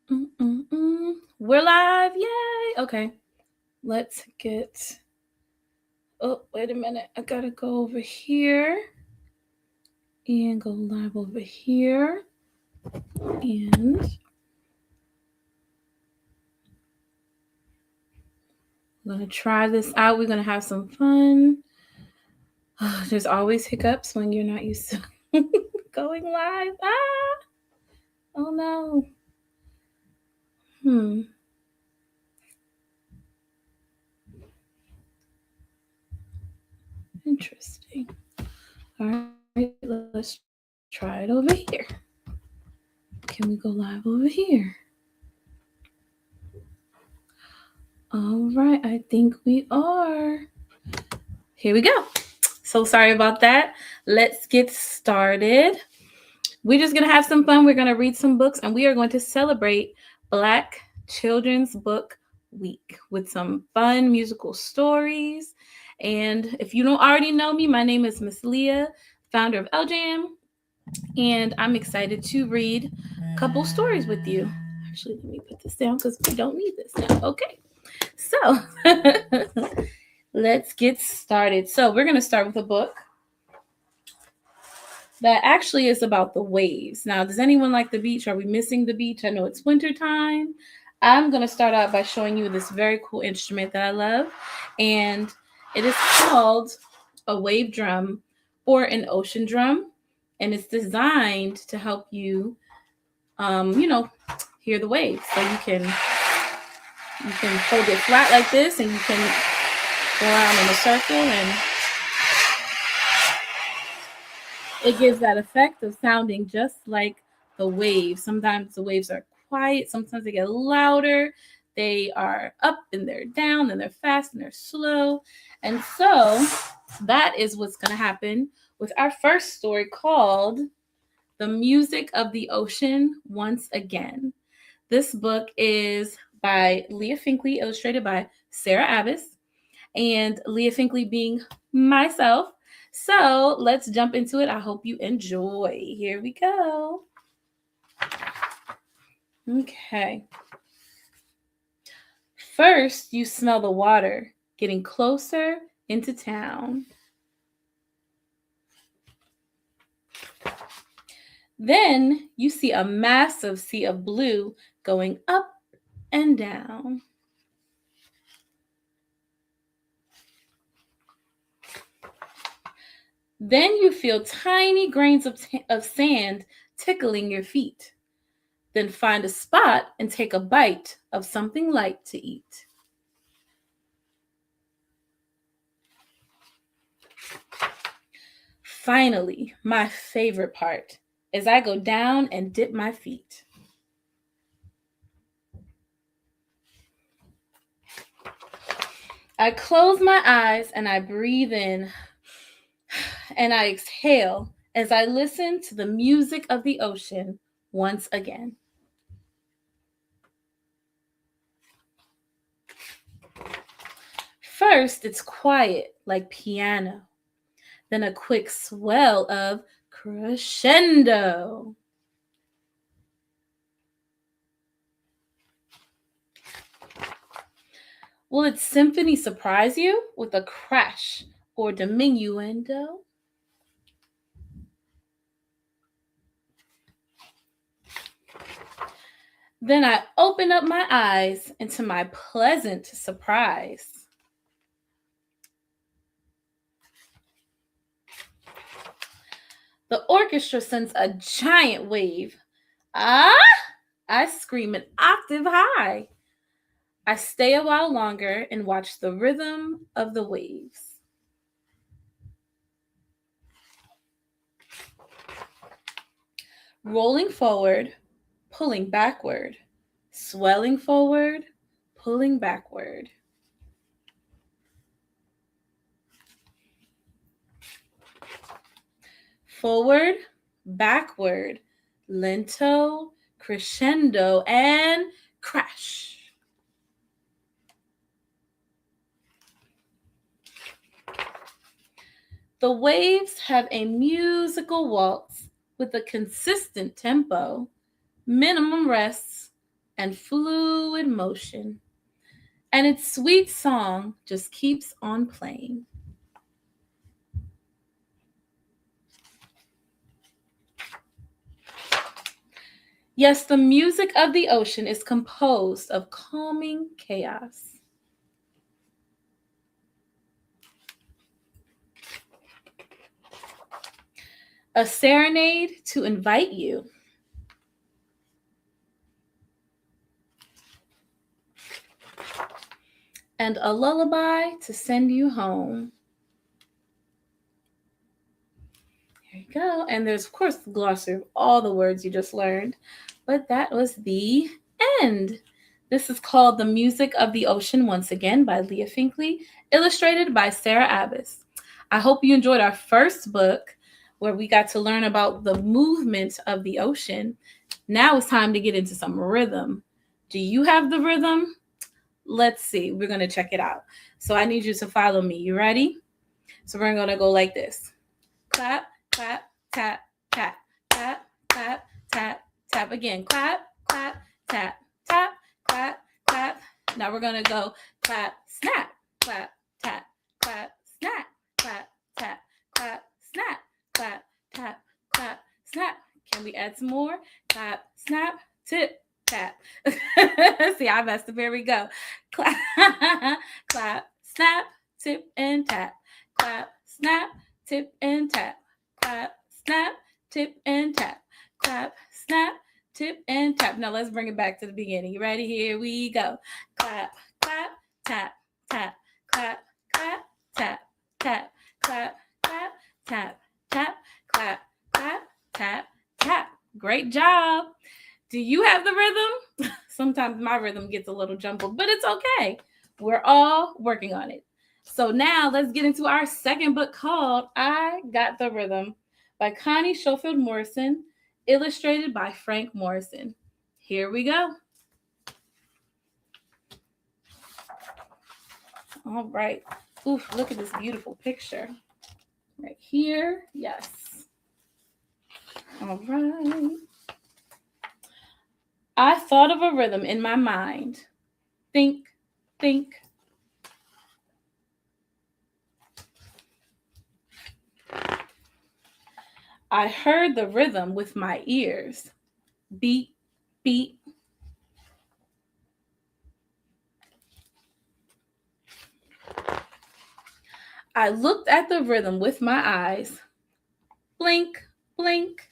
We're live. Yay. Okay. Let's get. Oh, wait a minute. I gotta go over here and go live over here. And I'm gonna try this out. We're gonna have some fun. There's always hiccups when you're not used to going live. Oh no. Interesting. All right, let's try it over here. Can we go live over here? All right, I think we are. Here we go. So sorry about that. Let's get started. We're just going to have some fun. We're going to read some books and we are going to celebrate Black Children's Book Week with some fun musical stories. And if you don't already know me, my name is Miss Leah, founder of Ell Jam, and I'm excited to read a couple stories with you. Actually, let me put this down because we don't need this now. Okay. So let's get started. So we're going to start with a book that actually is about the waves. Now, does anyone like the beach? Are we missing the beach? I know it's winter time. I'm going to start out by showing you this very cool instrument that I love. And it is called a wave drum or an ocean drum. And it's designed to help you, hear the waves. So you can hold it flat like this and you can go around in a circle and it gives that effect of sounding just like the waves. Sometimes the waves are quiet, sometimes they get louder. They are up and they're down, and they're fast and they're slow. And so that is what's going to happen with our first story called The Music of the Ocean Once Again. This book is by Leah Finkley, illustrated by Sarah Abbas, and Leah Finkley being myself. So let's jump into it. I hope you enjoy. Here we go. Okay. First, you smell the water getting closer into town. Then you see a massive sea of blue going up and down. Then you feel tiny grains of sand tickling your feet. Then find a spot and take a bite of something light to eat. Finally, my favorite part, as I go down and dip my feet. I close my eyes and I breathe in and I exhale as I listen to the music of the ocean once again. First, it's quiet like piano, then a quick swell of crescendo. Will its symphony surprise you with a crash or diminuendo? Then I open up my eyes, and to my pleasant surprise, the orchestra sends a giant wave. Ah! I scream an octave high. I stay a while longer and watch the rhythm of the waves. Rolling forward, pulling backward, swelling forward, pulling backward. Forward, backward, lento, crescendo, and crash. The waves have a musical waltz with a consistent tempo, minimum rests, and fluid motion. And its sweet song just keeps on playing. Yes, the music of the ocean is composed of calming chaos. A serenade to invite you. And a lullaby to send you home. There you go. And there's, of course, the glossary of all the words you just learned. But that was the end. This is called The Music of the Ocean, once again, by Leah Finkley, illustrated by Sarah Abbas. I hope you enjoyed our first book, where we got to learn about the movement of the ocean. Now it's time to get into some rhythm. Do you have the rhythm? Let's see. We're going to check it out. So I need you to follow me. You ready? So we're going to go like this. Clap, clap, tap, tap, tap, tap, tap, tap. Again, clap, clap, tap, tap, clap, clap. Now we're going to go clap, snap, clap, tap, clap, snap, clap, tap, clap, snap, clap, tap, clap, snap. Can we add some more? Clap, snap, tip, tap. See, I messed up. Here we go. Clap, clap, snap, tip, and tap. Clap, snap, tip, and tap. Clap, snap, tip, and tap. Clap, snap, tip, and tap. Now let's bring it back to the beginning. You ready? Here we go. Clap, clap, tap, tap. Clap, clap, tap, tap. Clap, clap, tap, tap. Clap, clap, tap, tap. Great job. Do you have the rhythm? Sometimes my rhythm gets a little jumbled, but it's okay. We're all working on it. So now let's get into our second book called I Got the Rhythm by Connie Schofield Morrison, illustrated by Frank Morrison. Here we go. All right. Oof, look at this beautiful picture. Right here. Yes. All right. I thought of a rhythm in my mind. Think, think. I heard the rhythm with my ears. Beat, beat. I looked at the rhythm with my eyes. Blink, blink.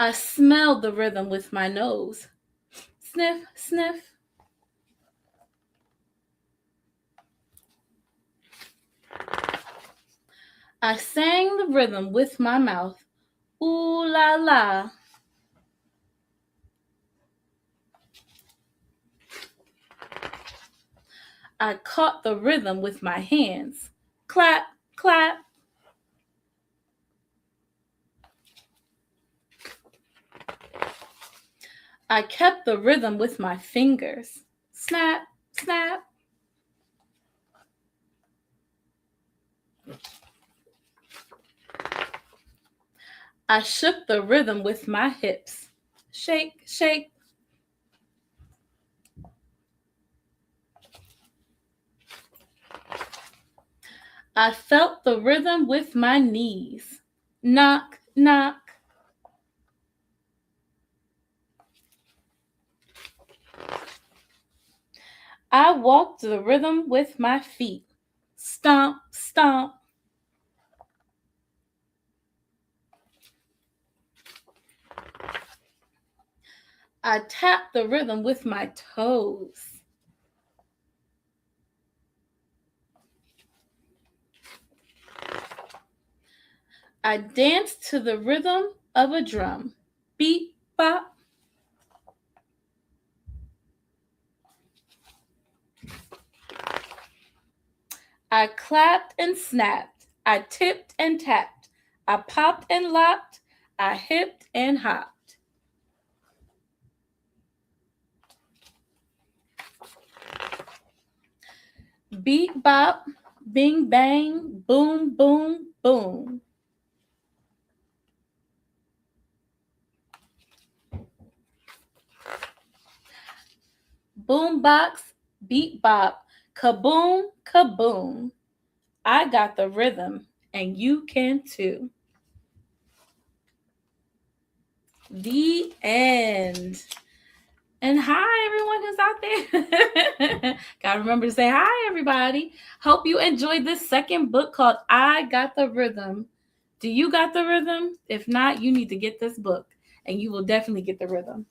I smelled the rhythm with my nose. Sniff, sniff. I sang the rhythm with my mouth. Ooh la la. I caught the rhythm with my hands. Clap, clap. I kept the rhythm with my fingers. Snap, snap. I shook the rhythm with my hips. Shake, shake. I felt the rhythm with my knees. Knock, knock. I walked the rhythm with my feet. Stomp, stomp. I tapped the rhythm with my toes. I danced to the rhythm of a drum. Beat, bop. I clapped and snapped. I tipped and tapped. I popped and locked. I hipped and hopped. Beat, bop, bing, bang, boom, boom, boom. Boombox, beat bop, kaboom, kaboom. I got the rhythm, and you can too. The end. And hi, everyone who's out there. Gotta remember to say hi, everybody. Hope you enjoyed this second book called I Got the Rhythm. Do you got the rhythm? If not, you need to get this book and you will definitely get the rhythm.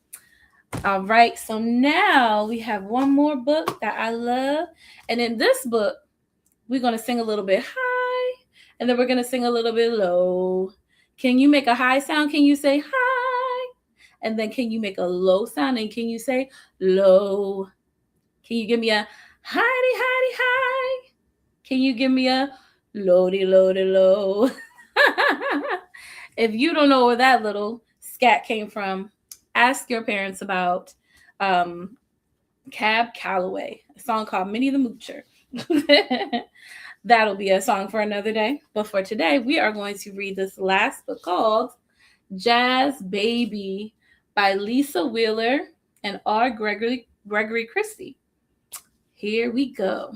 All right, so now we have one more book that I love. And in this book, we're going to sing a little bit high and then we're going to sing a little bit low. Can you make a high sound? Can you say high? And then can you make a low sound? And can you say low? Can you give me a hidey, hidey, high? Can you give me a loady, loady, low? If you don't know where that little scat came from, ask your parents about Cab Calloway, a song called Minnie the Moocher. That'll be a song for another day. But for today, we are going to read this last book called Jazz Baby by Lisa Wheeler and R. Gregory Christie. Here we go.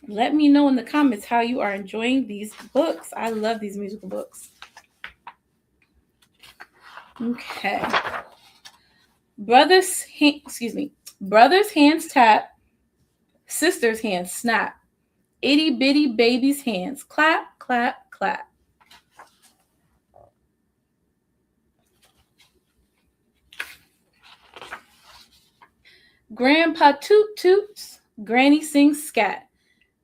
Let me know in the comments how you are enjoying these books. I love these musical books. Okay. Brothers hands tap, sisters hands snap. Itty bitty baby's hands clap, clap, clap. Grandpa toot toots, Granny sings scat.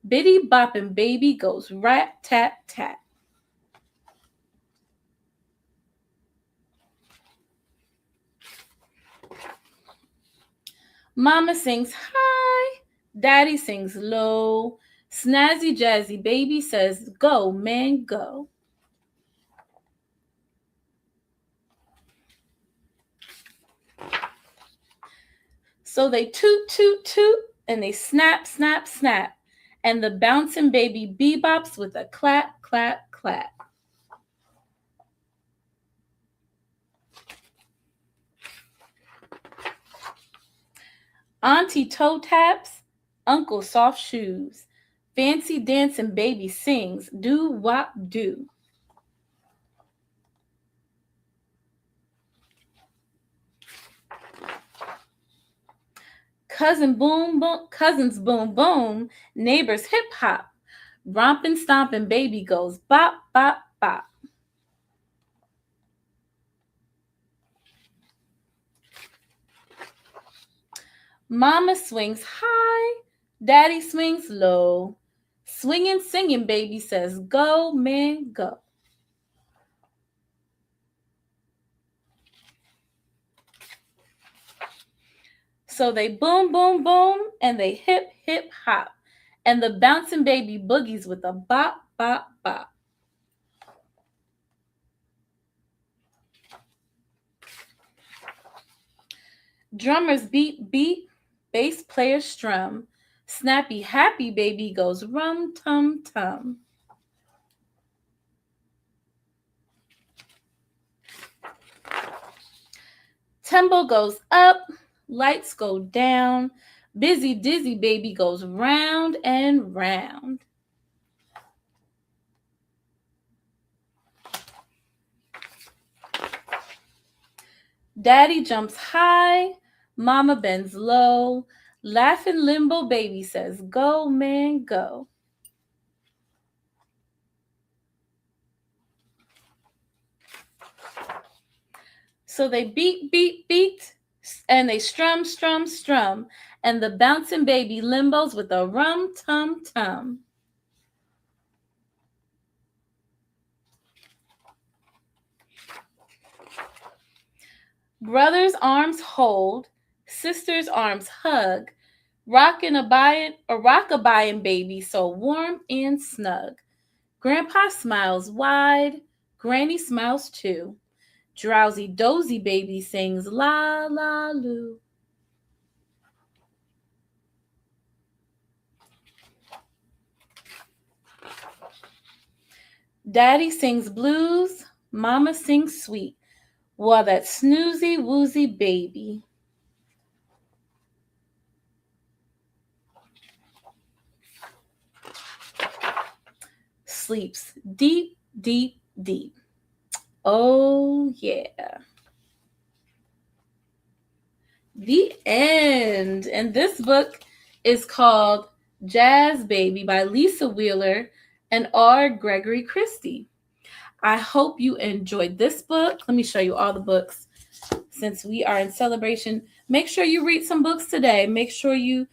Bitty boppin' baby goes rat tat tat. Mama sings high, Daddy sings low. Snazzy jazzy baby says go man go. So they toot toot toot and they snap snap snap. And the bouncing baby bebops with a clap clap clap. Auntie toe taps, Uncle soft shoes. Fancy dancing baby sings do wop do. Cousins boom boom, neighbors hip hop. Rompin' stompin' baby goes bop bop bop. Mama swings high, Daddy swings low. Swinging, singing baby says go man go. So they boom boom boom and they hip hip hop. And the bouncing baby boogies with a bop bop bop. Drummers beat beat, bass players strum. Snappy happy baby goes rum tum tum. Tempo goes up, lights go down. Busy dizzy baby goes round and round. Daddy jumps high, Mama bends low. Laughing limbo baby says go man go. So they beat beat beat and they strum strum strum. And the bouncing baby limbos with a rum tum tum. Brother's arms hold, sister's arms hug, rock-a-bye baby so warm and snug. Grandpa smiles wide, Granny smiles too. Drowsy dozy baby sings la la loo. Daddy sings blues, Mama sings sweet. while that snoozy woozy baby sleeps deep, deep, deep. Oh, yeah. The end. And this book is called Jazz Baby by Lisa Wheeler and R. Gregory Christie. I hope you enjoyed this book. Let me show you all the books since we are in celebration. Make sure you read some books today. Make sure you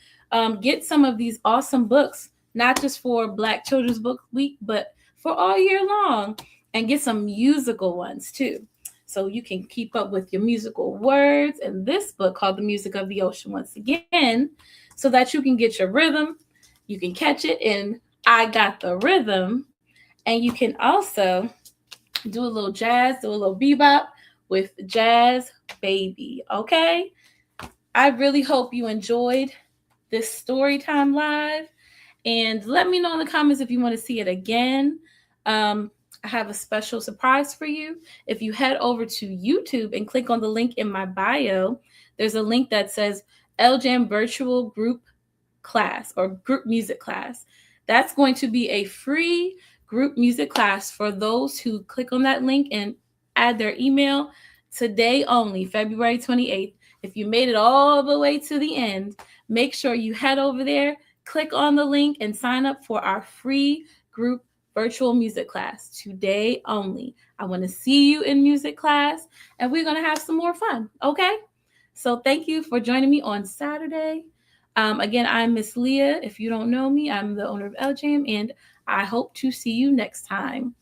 get some of these awesome books, not just for Black Children's Book Week, but for all year long, and get some musical ones too. So you can keep up with your musical words and this book called The Music of the Ocean once again, so that you can get your rhythm. You can catch it in I Got the Rhythm, and you can also do a little jazz, do a little bebop with Jazz Baby. Okay? I really hope you enjoyed this story time live. And let me know in the comments if you want to see it again. I have a special surprise for you. If you head over to YouTube and click on the link in my bio, there's a link that says Ell Jam Virtual Group Class or Group Music Class. That's going to be a free group music class for those who click on that link and add their email today only, February 28th. If you made it all the way to the end, make sure you head over there, click on the link, and sign up for our free group virtual music class today only. I want to see you in music class, and we're going to have some more fun, okay? So thank you for joining me on Saturday. Again, I'm Miss Leah. If you don't know me, I'm the owner of Ell Jam, and I hope to see you next time.